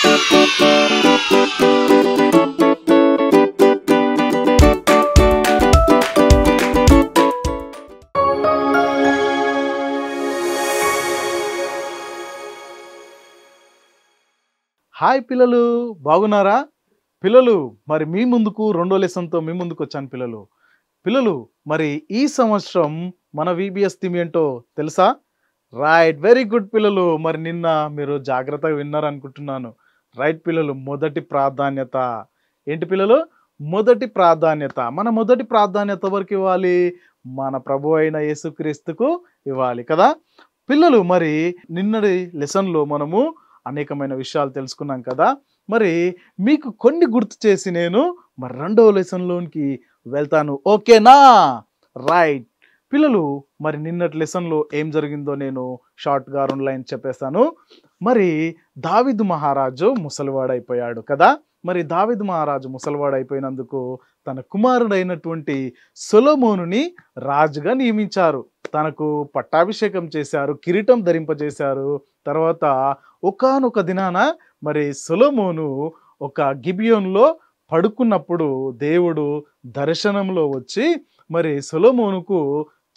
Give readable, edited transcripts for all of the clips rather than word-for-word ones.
Hi పిల్లలు, బాగున్నారా? పిల్లలు, మరి మీ ముందుకు రెండో లెసన్తో మీ ముందుకు వచ్చాను పిల్లలు. పిల్లలు, మరి ఈ సంవత్సరం మన VBS థీమ్ ఏంటో తెలుసా? రైట్, వెరీ గుడ్ పిల్లలు. మరి నిన్న మీరు జాగ్రత్తగా విన్నారనుకుంటున్నాను. రైట్ పిల్లలు, మొదటి ప్రాధాన్యత. ఏంటి పిల్లలు? మొదటి ప్రాధాన్యత. మన మొదటి ప్రాధాన్యత ఎవరికి ఇవ్వాలి? మన ప్రభు అయిన యేసుక్రీస్తుకు ఇవ్వాలి కదా పిల్లలు. మరి నిన్నటి లెసన్లో మనము అనేకమైన విషయాలు తెలుసుకున్నాం కదా. మరి మీకు కొన్ని గుర్తు చేసి నేను మరి రెండవ లెసన్లోనికి వెళ్తాను, ఓకేనా? రైట్ పిల్లలు, మరి నిన్నటి లెసన్లో ఏం జరిగిందో నేను షార్ట్గా 2 లైన్స్ చెప్పేస్తాను. మరి దావీదు మహారాజు ముసలివాడైపోయాడు కదా. మరి దావీదు మహారాజు ముసలివాడైపోయినందుకు తన కుమారుడైనటువంటి సొలొమోనుని రాజుగా నియమించారు. తనకు పట్టాభిషేకం చేశారు, కిరీటం ధరింపజేశారు. తర్వాత ఒకానొక దినాన మరి సొలొమోను ఒక గిబియోన్లో పడుకున్నప్పుడు దేవుడు దర్శనంలో వచ్చి మరి సొలొమోనుకు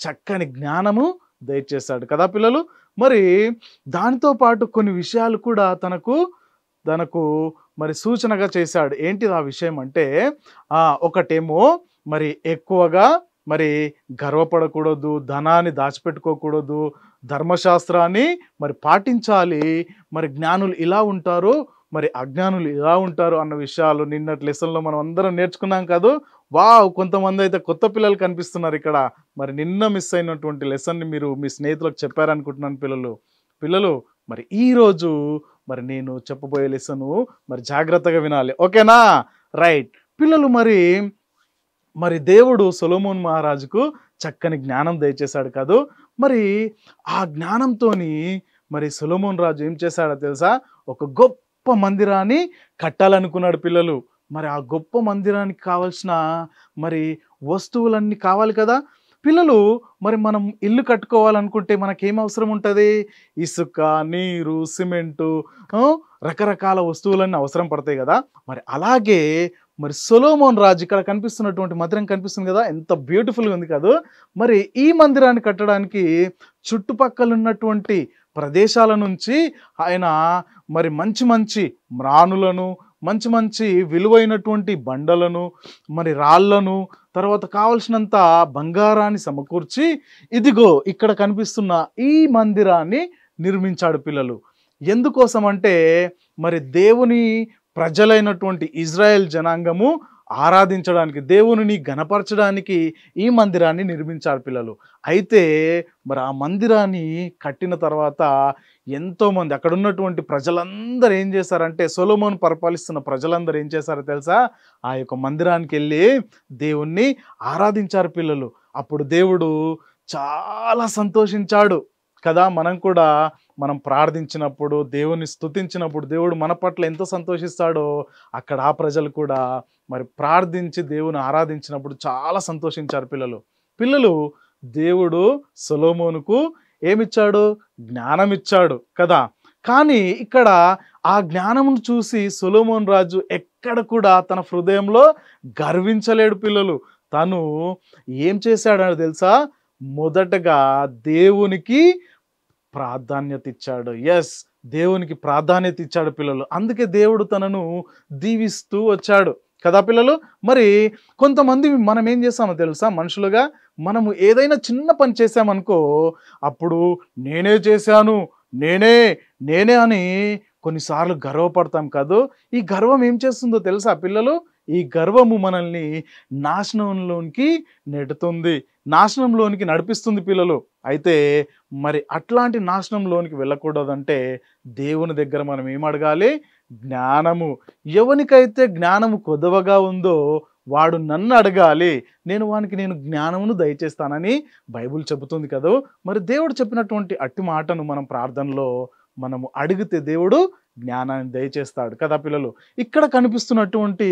చక్కని జ్ఞానము దయచేశాడు కదా పిల్లలు. మరి దానితో పాటు కొన్ని విషయాలు కూడా తనకు మరి సూచనగా చేశాడు. ఏంటిది ఆ విషయం అంటే, ఒకటేమో మరి ఎక్కువగా మరి గర్వపడకూడదు, ధనాన్ని దాచిపెట్టుకోకూడదు, ధర్మశాస్త్రాన్ని మరి పాటించాలి. మరి జ్ఞానులు ఇలా ఉంటారు, మరి అజ్ఞానులు ఇలా ఉంటారు అన్న విషయాలు నిన్నటి లెసన్లో మనం అందరం నేర్చుకున్నాం కదా. వావ్, కొంతమంది అయితే కొత్త పిల్లలు కనిపిస్తున్నారు ఇక్కడ. మరి నిన్న మిస్ అయినటువంటి లెసన్ని మీరు మీ స్నేహితులకు చెప్పారనుకుంటున్నాను పిల్లలు. మరి ఈరోజు మరి నేను చెప్పబోయే లెసను మరి జాగ్రత్తగా వినాలి, ఓకేనా? రైట్ పిల్లలు, మరి దేవుడు సొలొమోన్ మహారాజుకు చక్కని జ్ఞానం దయచేశాడు కాదు. మరి ఆ జ్ఞానంతోని మరి సొలొమోన్ రాజు ఏం చేశాడో తెలుసా? ఒక గొప్ప మందిరాన్ని కట్టాలనుకున్నాడు పిల్లలు. మరి ఆ గొప్ప మందిరానికి కావాల్సిన మరి వస్తువులన్నీ కావాలి కదా పిల్లలు. మరి మనం ఇల్లు కట్టుకోవాలనుకుంటే మనకేం అవసరం ఉంటుంది? ఇసుక, నీరు, సిమెంటు, రకరకాల వస్తువులన్నీ అవసరం పడతాయి కదా. మరి అలాగే మరి సొలొమోన్ రాజు ఇక్కడ కనిపిస్తున్నటువంటి మందిరం కనిపిస్తుంది కదా, ఎంత బ్యూటిఫుల్గా ఉంది కదా. మరి ఈ మందిరాన్ని కట్టడానికి చుట్టుపక్కల ఉన్నటువంటి ప్రదేశాల నుంచి ఆయన మరి మంచి మంచి మ్రానులను, మంచి మంచి విలువైనటువంటి బండలను, మరి రాళ్లను, తర్వాత కావలసినంత బంగారాన్ని సమకూర్చి ఇదిగో ఇక్కడ కనిపిస్తున్న ఈ మందిరాన్ని నిర్మించాడు పిల్లలు. ఎందుకోసం అంటే మరి దేవుని ప్రజలైనటువంటి ఇజ్రాయెల్ జనాంగము ఆరాధించడానికి, దేవునిని గణపరచడానికి ఈ మందిరాన్ని నిర్మించారు పిల్లలు. అయితే మరి ఆ మందిరాన్ని కట్టిన తర్వాత ఎంతోమంది అక్కడ ఉన్నటువంటి ప్రజలందరూ ఏం చేశారంటే, సొలొమోన్ పరిపాలిస్తున్న ప్రజలందరూ ఏం చేశారో తెలుసా? ఆ యొక్క మందిరానికి వెళ్ళి దేవుణ్ణి ఆరాధించారు పిల్లలు. అప్పుడు దేవుడు చాలా సంతోషించాడు కదా. మనం ప్రార్థించినప్పుడు, దేవుని స్తుతించినప్పుడు దేవుడు మన పట్ల ఎంత సంతోషిస్తాడో అక్కడ ఆ ప్రజలు కూడా మరి ప్రార్థించి దేవుని ఆరాధించినప్పుడు చాలా సంతోషించారు పిల్లలు. దేవుడు సొలొమోనుకు ఏమిచ్చాడు? జ్ఞానం ఇచ్చాడు కదా. కానీ ఇక్కడ ఆ జ్ఞానమును చూసి సొలొమోన్ రాజు ఎక్కడ కూడా తన హృదయంలో గర్వించలేడు పిల్లలు. తను ఏం చేశాడో తెలుసా? మొదటగా దేవునికి ప్రాధాన్యత ఇచ్చాడు. ఎస్, దేవునికి ప్రాధాన్యత ఇచ్చాడు పిల్లలు. అందుకే దేవుడు తనను దీవిస్తూ వచ్చాడు కదా పిల్లలు. మరి కొంతమంది మనం ఏం చేస్తామో తెలుసా? మనుషులుగా మనము ఏదైనా చిన్న పని చేసామనుకో, అప్పుడు నేనే చేశాను, నేనే అని కొన్నిసార్లు గర్వపడతాం కాదు. ఈ గర్వం ఏం చేస్తుందో తెలుసా పిల్లలు? ఈ గర్వము మనల్ని నాశనంలోనికి నెడుతుంది, నాశనంలోనికి నడిపిస్తుంది పిల్లలు. అయితే మరి అట్లాంటి నాశనంలోనికి వెళ్ళకూడదంటే దేవుని దగ్గర మనం ఏం అడగాలి? జ్ఞానము. ఎవరికైతే జ్ఞానము కొదవగా ఉందో వాడు నన్ను అడగాలి, నేను జ్ఞానమును దయచేస్తానని బైబిల్ చెబుతుంది కదా. మరి దేవుడు చెప్పినటువంటి అట్టి మాటను మనం ప్రార్థనలో మనము అడిగితే దేవుడు జ్ఞానాన్ని దయచేస్తాడు కదా పిల్లలు. ఇక్కడ కనిపిస్తున్నటువంటి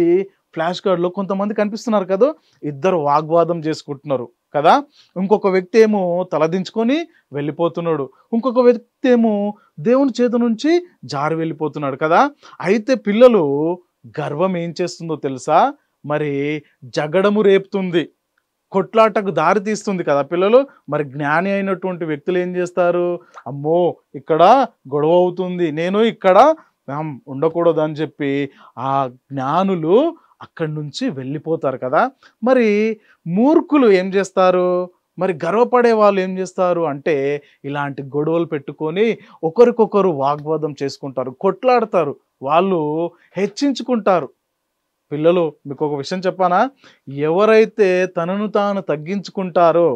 ఫ్లాష్ కార్డ్‌లో కొంతమంది కనిపిస్తున్నారు కదా! ఇద్దరు వాగ్వాదం చేసుకుంటున్నారు కదా! ఇంకొక వ్యక్తి ఏమో తలదించుకొని వెళ్ళిపోతున్నాడు. ఇంకొక వ్యక్తి ఏమో దేవుని చేత నుంచి జారి వెళ్ళిపోతున్నాడు కదా! అయితే పిల్లలు గర్వం ఏం చేస్తుందో తెలుసా? మరి జగడము రేపుతుంది. కొట్లాటకు దారి తీస్తుంది కదా పిల్లలు. మరి జ్ఞాని అయినటువంటి వ్యక్తులు ఏం చేస్తారు? అమ్మో! ఇక్కడ గొడవ అవుతుంది. నేను ఇక్కడ ఉండకూడదు అని చెప్పి ఆ జ్ఞానులు అక్కడి నుంచి వెళ్ళిపోతారు కదా! మరి మూర్ఖులు ఏం చేస్తారు? మరి గర్వపడే వాళ్ళు ఏం చేస్తారు అంటే ఇలాంటి గొడవలు పెట్టుకొని ఒకరికొకరు వాగ్వాదం చేసుకుంటారు. కొట్లాడతారు. వాళ్ళు హెచ్చించుకుంటారు. పిల్లలు మీకొక విషయం చెప్పనా? ఎవరైతే తనను తాను తగ్గించుకుంటారో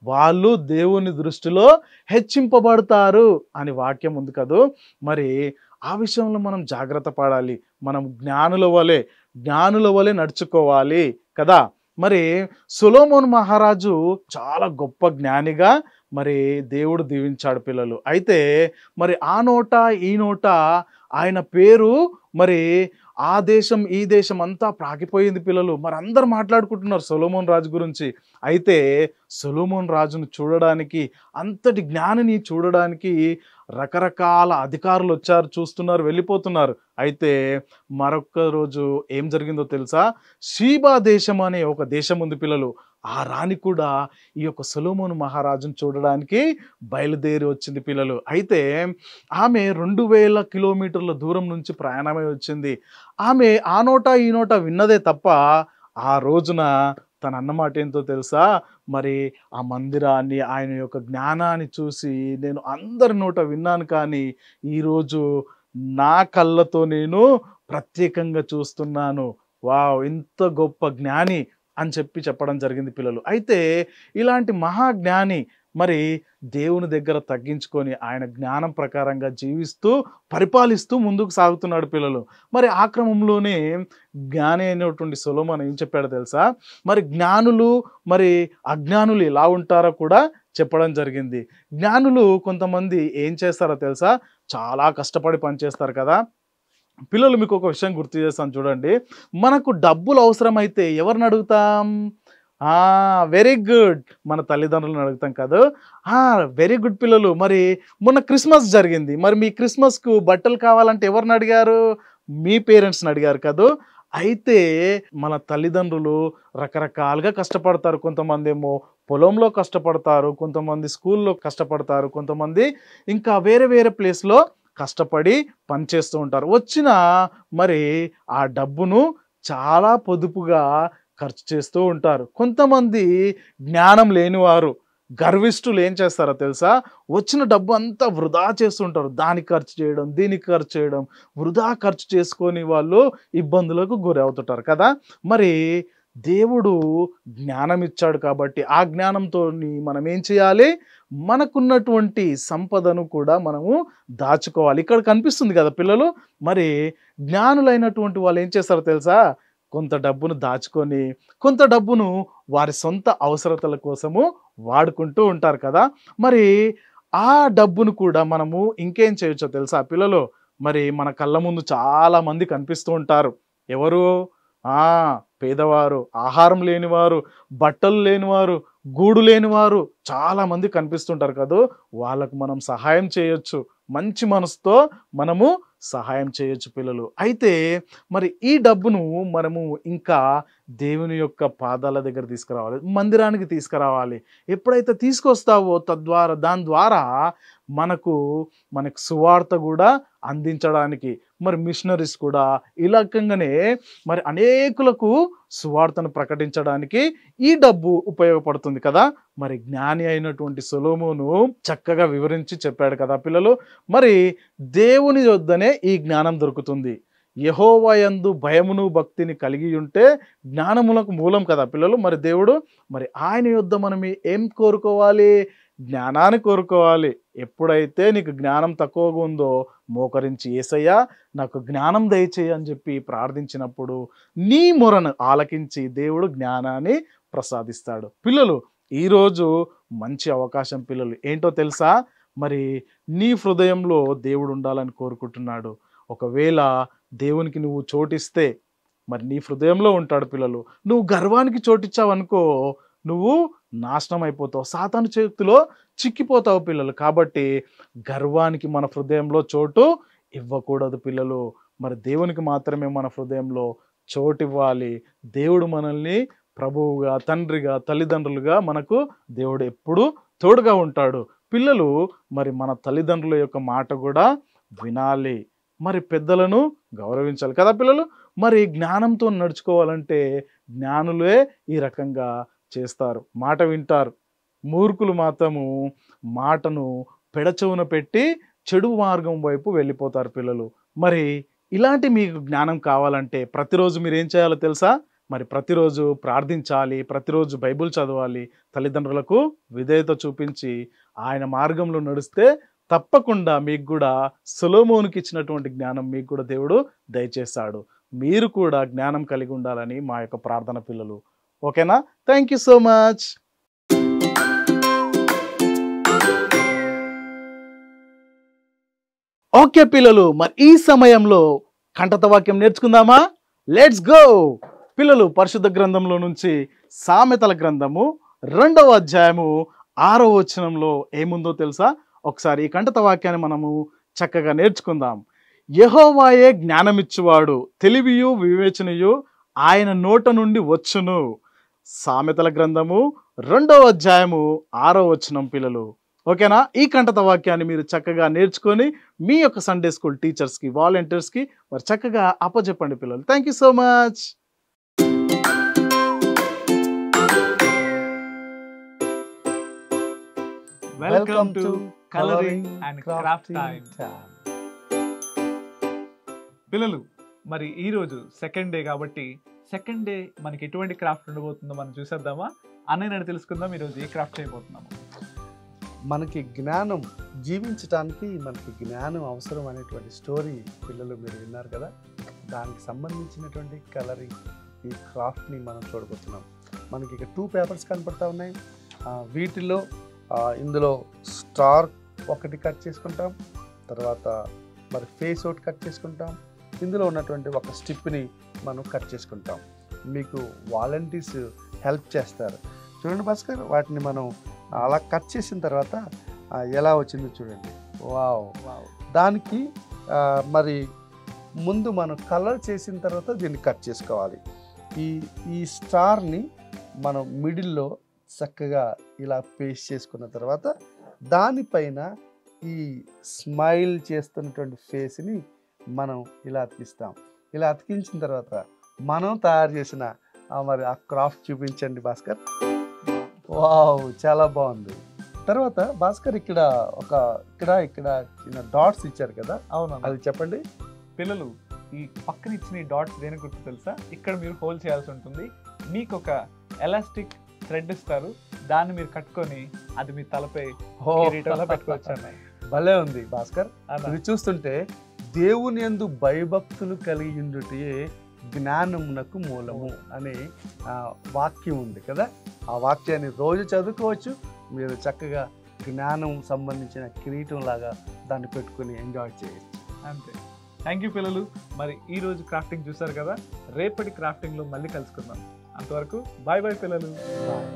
వాళ్ళు దేవుని దృష్టిలో హెచ్చింపబడతారు అని వాక్యం ఉంది కదూ. మరి ఆ విషయంలో మనం జాగ్రత్త పడాలి. మనం జ్ఞానుల వలె నడుచుకోవాలి కదా! మరి సొలొమోను మహారాజు చాలా గొప్ప జ్ఞానిగా మరి దేవుడు దీవించాడు పిల్లలు. అయితే మరి ఆ నోట ఈ నోట ఆయన పేరు మరి ఆ దేశం ఈ దేశం అంతా ప్రాకిపోయింది పిల్లలు. మరి అందరు మాట్లాడుకుంటున్నారు సొలొమోన్ రాజు గురించి. అయితే సొలొమోన్ రాజును చూడడానికి, అంతటి జ్ఞానిని చూడడానికి రకరకాల అధికారులు వచ్చారు, చూస్తున్నారు, వెళ్ళిపోతున్నారు. అయితే మరొక రోజు ఏం జరిగిందో తెలుసా? షీబా దేశం అనే ఒక దేశం ఉంది పిల్లలు. ఆ రాణి కూడా ఈ యొక్క సొలొమోను మహారాజును చూడడానికి బయలుదేరి వచ్చింది పిల్లలు. అయితే ఆమె 2000 కిలోమీటర్ల దూరం నుంచి ప్రయాణమై వచ్చింది. ఆమె ఆ నోట ఈ నోట విన్నదే తప్ప ఆ రోజున తన అన్నమాట ఏంటో తెలుసా? మరి ఆ మందిరాన్ని, ఆయన యొక్క జ్ఞానాన్ని చూసి నేను అందరి నోట విన్నాను, కానీ ఈరోజు నా కళ్ళతో నేను ప్రత్యేకంగా చూస్తున్నాను. వావ్! ఇంత గొప్ప జ్ఞాని అని చెప్పడం జరిగింది పిల్లలు. అయితే ఇలాంటి మహాజ్ఞాని మరి దేవుని దగ్గర తగ్గించుకొని ఆయన జ్ఞానం ప్రకారంగా జీవిస్తూ పరిపాలిస్తూ ముందుకు సాగుతున్నాడు పిల్లలు. మరి ఆ క్రమంలోనే జ్ఞాని అయినటువంటి సొలొమోను ఏం చెప్పాడో తెలుసా? మరి జ్ఞానులు మరి అజ్ఞానులు ఎలా ఉంటారో కూడా చెప్పడం జరిగింది. జ్ఞానులు కొంతమంది ఏం చేస్తారో తెలుసా? చాలా కష్టపడి పనిచేస్తారు కదా పిల్లలు. మీకు ఒక విషయం గుర్తు చేస్తాను చూడండి. మనకు డబ్బులు అవసరమైతే ఎవరిని అడుగుతాం? వెరీ గుడ్, మన తల్లిదండ్రులను అడుగుతాం కదా. వెరీ గుడ్ పిల్లలు. మరి మొన్న క్రిస్మస్ జరిగింది. మరి మీ క్రిస్మస్కు బట్టలు కావాలంటే ఎవరిని అడిగారు? మీ పేరెంట్స్ని అడిగారు కదా. అయితే మన తల్లిదండ్రులు రకరకాలుగా కష్టపడతారు. కొంతమంది ఏమో పొలంలో కష్టపడతారు, కొంతమంది స్కూల్లో కష్టపడతారు, కొంతమంది ఇంకా వేరే వేరే ప్లేస్లో కష్టపడి పనిచేస్తూ ఉంటారు. వచ్చిన మరి ఆ డబ్బును చాలా పొదుపుగా ఖర్చు చేస్తూ ఉంటారు. కొంతమంది జ్ఞానం లేనివారు, గర్విష్ఠులు ఏం చేస్తారో తెలుసా? వచ్చిన డబ్బు అంతా వృధా చేస్తుంటారు. దానికి ఖర్చు చేయడం, దీనికి ఖర్చు చేయడం, వృధా ఖర్చు చేసుకొని వాళ్ళు ఇబ్బందులకు గురి అవుతుంటారు కదా. మరి దేవుడు జ్ఞానం ఇచ్చాడు కాబట్టి ఆ జ్ఞానంతో మనం ఏం చేయాలి? మనకున్నటువంటి సంపదను కూడా మనము దాచుకోవాలి. ఇక్కడ కనిపిస్తుంది కదా పిల్లలు. మరి జ్ఞానులైనటువంటి వాళ్ళు ఏం చేస్తారో తెలుసా? కొంత డబ్బును దాచుకొని కొంత డబ్బును వారి సొంత అవసరతల కోసము వాడుకుంటూ ఉంటారు కదా. మరి ఆ డబ్బును కూడా మనము ఇంకేం చేయొచ్చో తెలుసా పిల్లలు? మరి మన కళ్ళ ముందు చాలా మంది కనిపిస్తూ ఉంటారు. ఎవరు? పేదవారు, ఆహారం లేనివారు, బట్టలు లేనివారు, గూడు లేనివారు చాలా మంది కనిపిస్తుంటారు కదా. వాళ్ళకు మనం సహాయం చేయొచ్చు. మంచి మనసుతో మనము సహాయం చేయొచ్చు పిల్లలు. అయితే మరి ఈ డబ్బును మనము ఇంకా దేవుని యొక్క పాదాల దగ్గర తీసుకురావాలి, మందిరానికి తీసుకురావాలి. ఎప్పుడైతే తీసుకొస్తావో దాని ద్వారా మనకు సువార్త కూడా అందించడానికి, మరి మిషనరీస్ కూడా ఈ రకంగానే మరి అనేకులకు సువార్తను ప్రకటించడానికి ఈ డబ్బు ఉపయోగపడుతుంది కదా. మరి జ్ఞాని అయినటువంటి సొలొమోను చక్కగా వివరించి చెప్పాడు కదా పిల్లలు. మరి దేవుని యొద్దనే ఈ జ్ఞానం దొరుకుతుంది. యెహోవా యందు భయమును భక్తిని కలిగి ఉంటే జ్ఞానములకు మూలం కదా పిల్లలు. మరి దేవుడు మరి ఆయన యొద్ద మనం ఏం కోరుకోవాలి? జ్ఞానాన్ని కోరుకోవాలి. ఎప్పుడైతే నీకు జ్ఞానం తక్కువగా ఉందో మోకరించి యేసయ్యా నాకు జ్ఞానం దయచేయి అని చెప్పి ప్రార్థించినప్పుడు నీ మొరను ఆలకించి దేవుడు జ్ఞానాన్ని ప్రసాదిస్తాడు. పిల్లలు ఈరోజు మంచి అవకాశం పిల్లలు. ఏంటో తెలుసా? మరి నీ హృదయంలో దేవుడు ఉండాలని కోరుకుంటున్నాడు. ఒకవేళ దేవునికి నువ్వు చోటిస్తే మరి నీ హృదయంలో ఉంటాడు పిల్లలు. నువ్వు గర్వానికి చోటిచ్చావనుకో నువ్వు నాశనం అయిపోతావు, సాతాను చేతిలో చిక్కిపోతావు పిల్లలు. కాబట్టి గర్వానికి మన హృదయంలో చోటు ఇవ్వకూడదు పిల్లలు. మరి దేవునికి మాత్రమే మన హృదయంలో చోటు ఇవ్వాలి. దేవుడు మనల్ని ప్రభువుగా, తండ్రిగా, తల్లిదండ్రులుగా మనకు దేవుడు ఎప్పుడూ తోడుగా ఉంటాడు. పిల్లలు మరి మన తల్లిదండ్రుల యొక్క మాట కూడా వినాలి, మరి పెద్దలను గౌరవించాలి కదా పిల్లలు. మరి జ్ఞానంతో నడుచుకోవాలంటే జ్ఞానులే ఈ రకంగా చేస్తారు, మాట వింటారు. మూర్ఖులు మాత్రము మాటను పెడచెవున పెట్టి చెడు మార్గం వైపు వెళ్ళిపోతారు పిల్లలు. మరి ఇలాంటి మీకు జ్ఞానం కావాలంటే ప్రతిరోజు మీరు ఏం చేయాలో తెలుసా? మరి ప్రతిరోజు ప్రార్థించాలి, ప్రతిరోజు బైబిల్ చదవాలి, తల్లిదండ్రులకు విధేయత చూపించి ఆయన మార్గంలో నడిస్తే తప్పకుండా మీకు కూడా సొలొమోనుకి ఇచ్చినటువంటి జ్ఞానం మీకు కూడా దేవుడు దయచేస్తాడు. మీరు కూడా జ్ఞానం కలిగి ఉండాలని మా యొక్క ప్రార్థన పిల్లలు. ఓకేనా? Thank you so much. Okay పిల్లలు, మరి ఈ సమయంలో కంఠత వాక్యం నేర్చుకుందామా? లెట్స్ గో పిల్లలు. పరిశుద్ధ గ్రంథంలో నుంచి సామెతల గ్రంథము 2వ అధ్యాయము 6వ వచనంలో ఏముందో తెలుసా? ఒకసారి ఈ కంఠత వాక్యాన్ని మనము చక్కగా నేర్చుకుందాం. యెహోవాయే జ్ఞానమిచ్చువాడు, తెలివియు వివేచనయు ఆయన నోట నుండి వచ్చును. సామెతల గ్రంథము 2వ అధ్యాయము 6వ వచనం పిల్లలు. ఓకేనా? ఈ కంఠత వాక్యాన్ని మీరు చక్కగా నేర్చుకొని మీ యొక్క సండే స్కూల్ టీచర్స్కి, వాలంటీర్స్కి మరి చక్కగా అప్పచెప్పండి పిల్లలు. Thank you so much. Welcome to colouring and craft time. పిల్లలు, మరి ఈరోజు సెకండ్ డే కాబట్టి సెకండ్ డే మనకి ఎటువంటి క్రాఫ్ట్ ఉండబోతుందో మనం చూసేద్దామా? అన్నయ్య తెలుసుకుందాం ఈరోజు ఏ క్రాఫ్ట్ చేయబోతున్నాము. మనకి జ్ఞానం జీవించటానికి మనకి జ్ఞానం అవసరం అనేటువంటి స్టోరీ పిల్లలు మీరు విన్నారు కదా. దానికి సంబంధించినటువంటి కలరింగ్ ఈ క్రాఫ్ట్ని మనం చూడబోతున్నాం. మనకి ఇక 2 పేపర్స్ కనపడతా ఉన్నాయి. వీటిలో ఇందులో స్టార్ ఒకటి కట్ చేసుకుంటాం, తర్వాత మరి ఫేస్ ఒకటి కట్ చేసుకుంటాం, ఇందులో ఉన్నటువంటి ఒక స్టిప్ని మనం కట్ చేసుకుంటాం. మీకు వాలంటీర్స్ హెల్ప్ చేస్తారు. చూడండి భాస్కర్, వాటిని మనం అలా కట్ చేసిన తర్వాత ఎలా వచ్చిందో చూడండి. వావ్! దానికి మరి ముందు మనం కలర్ చేసిన తర్వాత దీన్ని కట్ చేసుకోవాలి. ఈ స్టార్ని మనం మిడిల్లో చక్కగా ఇలా పేస్ట్ చేసుకున్న తర్వాత దానిపైన ఈ స్మైల్ చేస్తున్నటువంటి ఫేస్ని మనం ఇలా అతికిస్తాం. ఇలా అతికించిన తర్వాత మనం తయారు చేసిన మరి ఆ క్రాఫ్ట్ చూపించండి భాస్కర్. వావ్, చాలా బాగుంది. తర్వాత భాస్కర్ ఇక్కడ చిన్న డాట్స్ ఇచ్చారు కదా. అవును, అది చెప్పండి పిల్లలు. ఈ పక్కన ఇచ్చిన డాట్స్ దేని గుర్తు తెలుసా? ఇక్కడ మీరు హోల్ చేయాల్సి ఉంటుంది. మీకు ఒక ఎలాస్టిక్ థ్రెడ్ ఇస్తారు, దాన్ని మీరు కట్టుకొని అది మీ తలపై పెట్టుకోవచ్చు అన్నయ్య. భలే ఉంది భాస్కర్. ఇది చూస్తుంటే దేవుని యందు భయభక్తులు కలిగి ఉండుటే జ్ఞానమునకు మూలము అనే వాక్యం ఉంది కదా. ఆ వాక్యాన్ని రోజు చదువుకోవచ్చు. మీరు చక్కగా జ్ఞానం సంబంధించిన కిరీటం లాగా దాన్ని పెట్టుకుని ఎంజాయ్ చేయొచ్చు. అంతే. థ్యాంక్ యూ పిల్లలు. మరి ఈరోజు క్రాఫ్టింగ్ చూసారు కదా. రేపటి క్రాఫ్టింగ్లో మళ్ళీ కలుసుకుందాం. అంతవరకు బాయ్ బాయ్ పిల్లలు. బాయ్.